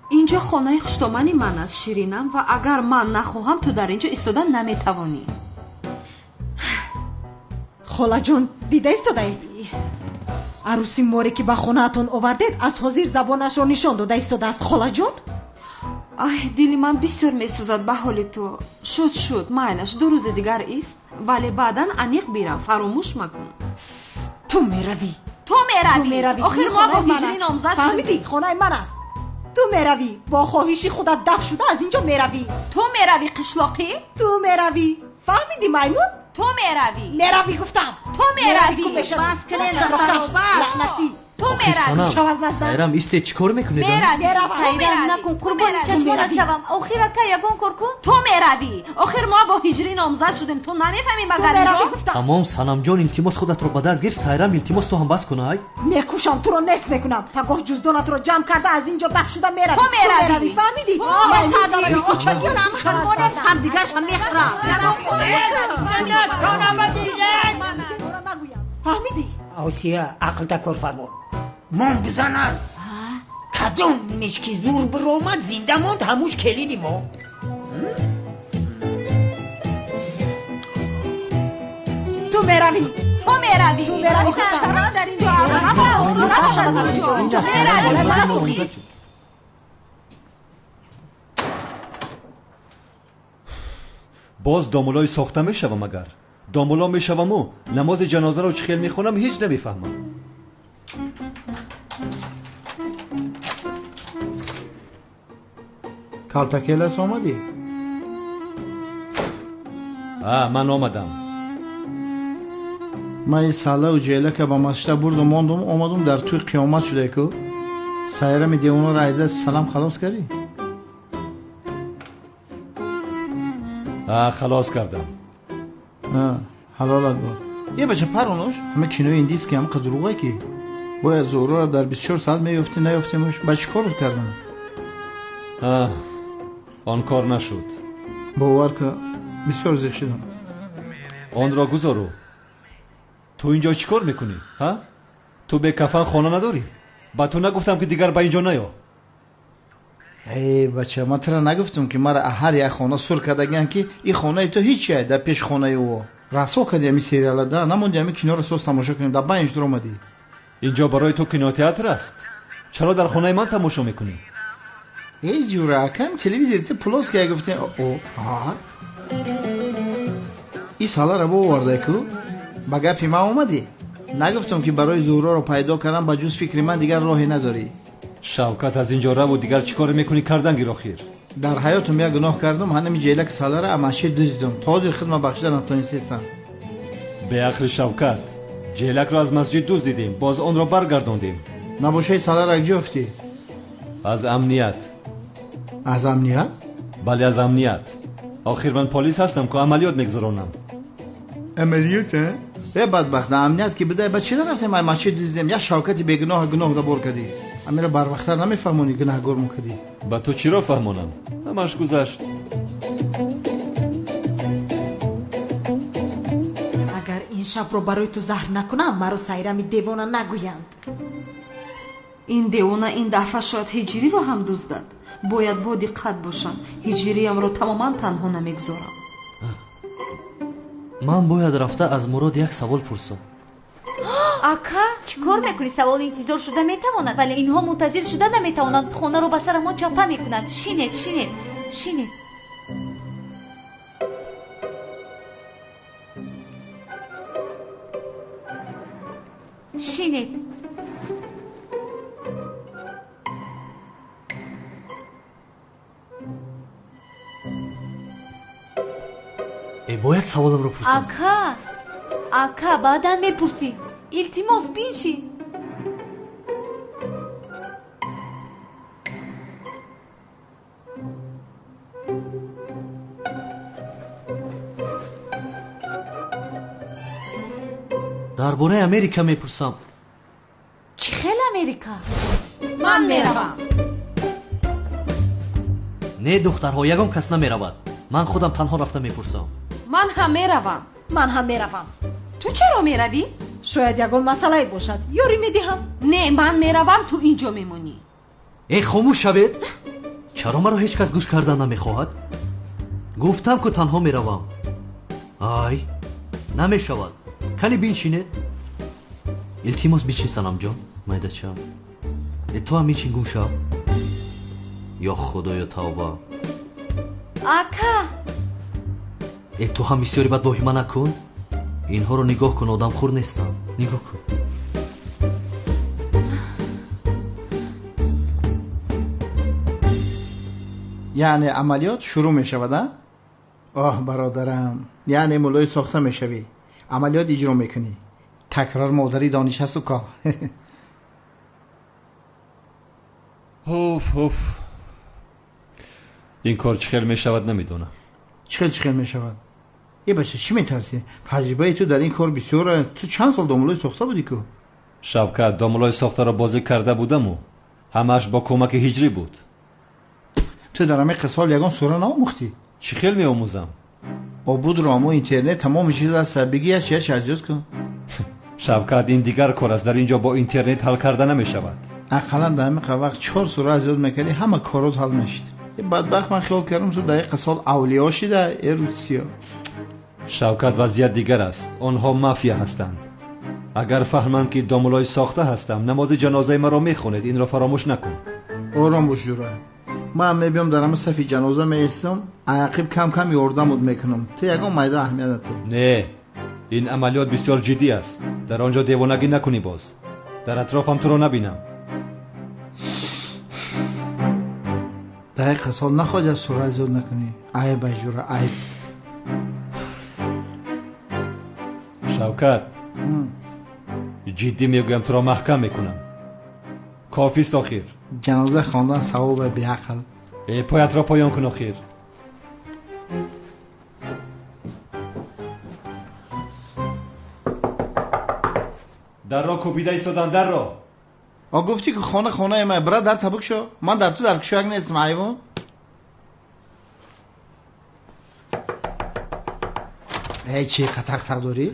اینجا خانه خشتامانی من است شیرینم و اگر من نخواهم تو در اینجا ایستادن نمیتوانی. خاله جان دیده ایستاده اید؟ عروسی موری که به خونه اتون آوردید از حاضر زبانش رو نشان داده ایستاده است خاله جان؟ ای دلی من بسیار میسوزد به حال تو. شد مایلش 2 روز دیگر است ولی بعدا انیق بیرم فراموش مکن. تو میروی آخر ما با هیجری نامزد شدیم. فهمیدی خانه من است. تو میروی با خواهشی خودت دفع شده از اینجا میروی. تو میروی قشلاقی؟ تو میروی فهمیدی میمون؟ تو میروی گفتم. تو میروی بس کنه لعنتی. تو میروی سایرم ایسته چیکار میکنید؟ سایرم نکن قربان چشمانت شوم. آخر که یگان کن تو میروی. آخر ما با هیجری نامزد شدیم تو نمیفهمی مگر رو؟ تمام سنم جان التماس خودت رو به دست گیر. سایرم التماس تو هم بس کنه. میکوشم تو رو نصف میکنم. پگاه جزدانت رو جمع کرده از اینجا دفع شده میروی. تو میروی فهمیدی؟ هم دیگرش هم میخرم. فهمیدی؟ آسیا عقل تکار فرمان من بزنن کدوم نشکی زور برآمد زنده ماند هموش کلیدی ما. تو میروی در اینجا باز دامولای ساخته میشوم مگر دامولا میشوم و نماز جنازه رو چخیل میخونم هیچ نمیفهمم. کالتاکیلس آمدی؟ من آمدم. من این ساله و جیله که با مسجد بردم ماندم آمدم در توی قیامت شده که سایرم دیوانو را ایده سلام خلاص کردی؟ خلاص کردم. حلالت بود. یه بچه پرونوش همه کینوی این دیست که هم قدروغه که باید زورو را در 24 ساعت میفتی نیفتیمش بچه کارت کردن. آن کار نشد. باور که بسیار زیخ شدم. آن را گذارو. تو اینجا چی کار میکنی؟ تو به کفن خانه نداری؟ با تو نگفتم که دیگر با اینجا نیا. ای بچه من ترا نگفتم که مرا هر یک خانه سر کردگن که این خانه تو هیچیه در پیش خانه او رسوا کردی همی سریال ده نموندی همی کنار رو سوز تماشا کنیم در بینش در اومدی. اینجا برای تو کینوتئاتر است. چرا در خانه من تماشا میکنی؟ ای جوره کم تلویزیون پلاس که گفتین این ساله را باورده که با گپی ما اومدی. نگفتم که برای زورا رو پیدا کردم با جز فکر من دیگر راهی نداری. شوکت از اینجا رو و دیگر چیکار میکنی کردن گیر آخر؟ در حیاتم یک گناه کردم هنمی جیلک ساله را اماشی دزدم تازه خدمت بخشیدن نتونستم. به عقل شوکت جیلک را از مسجد دزدیدیم باز آن را برگرداندیم. نباشه ساله را جفتی از امنیت. از امنیت؟ بله از امنیت. آخر من پلیس هستم که عملیات میگذرانم. عملیات ها؟ ای بدبخت امنیت که بده بچه نرفتیم ما مسجد دزدیم یا شوکتی بگناه گناه دبور کردی. امیره بر وقتر نمیفهمونی گناهگار میکردی. با تو چی را فهمونم؟ همش گذشت. اگر این شب رو برای تو زهر نکنم مرا سایرمی دیوانه نگویند. این دیوانه این دفعه شاید هجری رو هم دزدد. باید با دقت باشم. هجریم رو تماما تنها نمیگذارم. من باید رفته از مراد یک سوال پرسم. اکا چیکار میکنی؟ سوال انتظار شده میتواند ولی اینها منتظر شده نمیتوانند. خانه رو به سر ما چاپه میکنند. شینید باید سوالم رو پرسم. اکا بعداً میپرسی. التماس بینشی. درباره امریکا میپرسم. چی خیلی امریکا؟ من میروم. نه دخترها یگان کس نمیرود. من خودم تنها رفته میپرسم. من هم میروم. من هم میروم. تو چرا میروی؟ шояд ягон масъалае бошад ёрӣ медиҳам. Не, ман меравам, ту инҷо мемонӣ. خاموش шавед. чаро маро ҳеҷ кас гӯш кардан намехоҳад? гуфтам ку танҳо меравам. ай намешавад. кани биншинед. илтимос бичин санамҷон. майдача ту ҳам бичин гум шав. ё худоё тавба. ака ту ҳам бисёри бад воҳима накун. инҳоро нигоҳ кун, одамхӯр нестам. нигоҳ кун. яъне амалиёт шурӯъ мешавад? оҳ бародарам, яъне мулои сохта мешавӣ, амалиёт иҷро мекунӣ. такрар модари дониш ҳасту ка. ҳуф ин кор чӣ хел мешавад намедонам. чӣ хел мешавад? бача чӣ метарсӣ? таҷрибаи ту дар ин кор бисёр аст. ту чанд сол домулои сохта будӣ ку? шавкат, домулои сохтаро бозӣ карда будаму ҳамааш бо кӯмаки ҳиҷрӣ буд. ту дар ҳамаи қисол ягон сура наомӯхтӣ? чӣ хел меомӯзам? обудро аммо интернет тамоми чиз аст. бигӣ яч азёт кун. шавкат, ин дигар кор аст. дар ин ҷо бо интернет ҳал карда намешавад. ақаллан дар ҳамаи вақт 4 сура азёт мекардӣ, ҳама корот ҳал мешид. бадбахт ман хиёл кардам ту дар ин қисол авлиё шида эрутсиё. шавкат, вазъият дигар аст. онҳо мафия ҳастанд. агар фаҳманд ки домулои сохта ҳастам, намози ҷанозаи маро мехонед. инро фаромӯш накун. ором бош ҷура. ман мебиём дар ҳама сафи ҷаноза меистам, ақиб кам кам ёрдамут мекунам. ту ягон майда аҳамият надоҳ. не, ин амалиёт бисёр ҷиддӣ аст. дар он ҷо девонагӣ накунӣ. боз дар атрофам туро набинам. дар ин қисол нахоҳед сура азёт накунӣ. айб баҷура, айб. шавкат, ҷиддӣ мегӯям, туро маҳкам мекунам. кофист охир. ҷаноза хондан савоба беақл. поятро поён кун охир. дарро кӯбида истодам. дарро гуфтӣ ки хонаи ман. бира дар табук шо. ман дар ту дар кушак нестам. айвон чӣ қатақ дорӣ?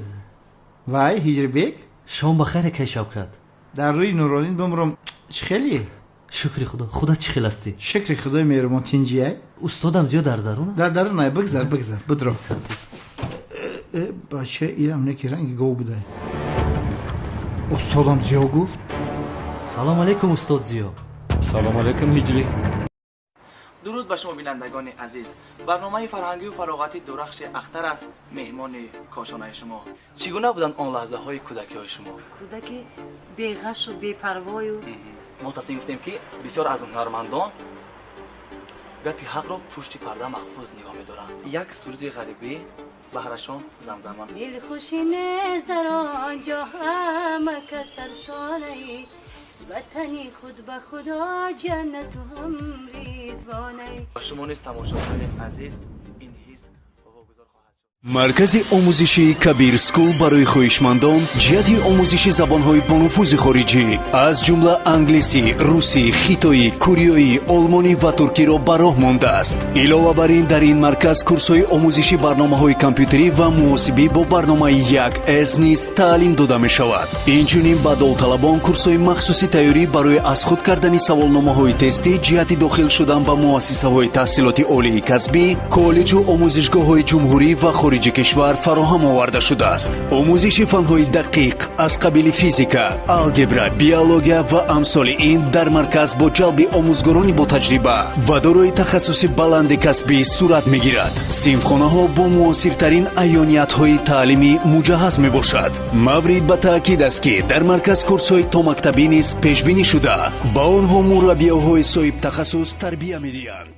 вай ҳиҷрибек, шом бахайр кай шавкат. дар рӯи нуронин бимром. чӣ хели? шукри худо. худат чӣ хел ҳастӣ? шукри худои меҳрубон. тинҷияй? устодам зиёд дар дарун? дар дарун ай. бигзар бидро. бача инам не ки ранги гов будай. устодам зиё гуфт. салом алейкум устод зиё. салом алейкум ҳиҷрӣ. дуруд ба шумо бинандагони азиз. барномаи фарҳангию фароғатӣ дурахши ахтар аст меҳмони кошонаи шумо. чӣ гуна буданд он лаҳзаҳои кӯдакиҳои шумо? кӯдаки беғашу бепарвою. мо тасмим гирифтем ки бисёр аз ҳунармандон гапи ҳақро пушти парда махфуз нигоҳ медоранд. як суруди ғарибӣ баҳрашон замзаман. дилхушӣ нест дар он ҷо ҳама кас афсонаи ватани худ ба худо ҷаннату ҳам ризвонаи. шумо низ тамошобини азиз ин ҳис маркази омӯзиши кабир скул барои хоҳишмандон ҷиҳати омӯзиши забонҳои бонуфузи хориҷӣ аз ҷумла англисӣ, русӣ, хитоӣ, кӯриёӣ, олмонӣ ва туркиро ба роҳ мондааст. илова бар ин дар ин марказ курсҳои омӯзиши барномаҳои компютерӣ ва муҳосибӣ бо барномаи 1С низ таълим дода мешавад. инчунин ба довталабон курсҳои махсуси тайёрӣ барои аз худ кардани саволномаҳои тестӣ ҷиҳати дохил шудан ба муассисаҳои таҳсилоти олии касбӣ, коллеҷу омӯзишгоҳҳои ҷумҳурӣ ва хориҷи кишвар фароҳам оварда шудааст. омӯзиши фанҳои дақиқ аз қабили физика, алгебра, биология ва амсоли ин дар марказ бо ҷалби омӯзгорони бо таҷриба ва дорои тахассуси баланди касбӣ сурат мегирад. синфхонаҳо бо муосиртарин айёниятҳои таълимӣ муҷаҳҳаз мебошад. маврид ба таъкид аст ки дар марказ курсҳои томактабӣ низ пешбинӣ шуда ба онҳо мураббиёҳои соҳиб тахассус тарбия медиҳанд.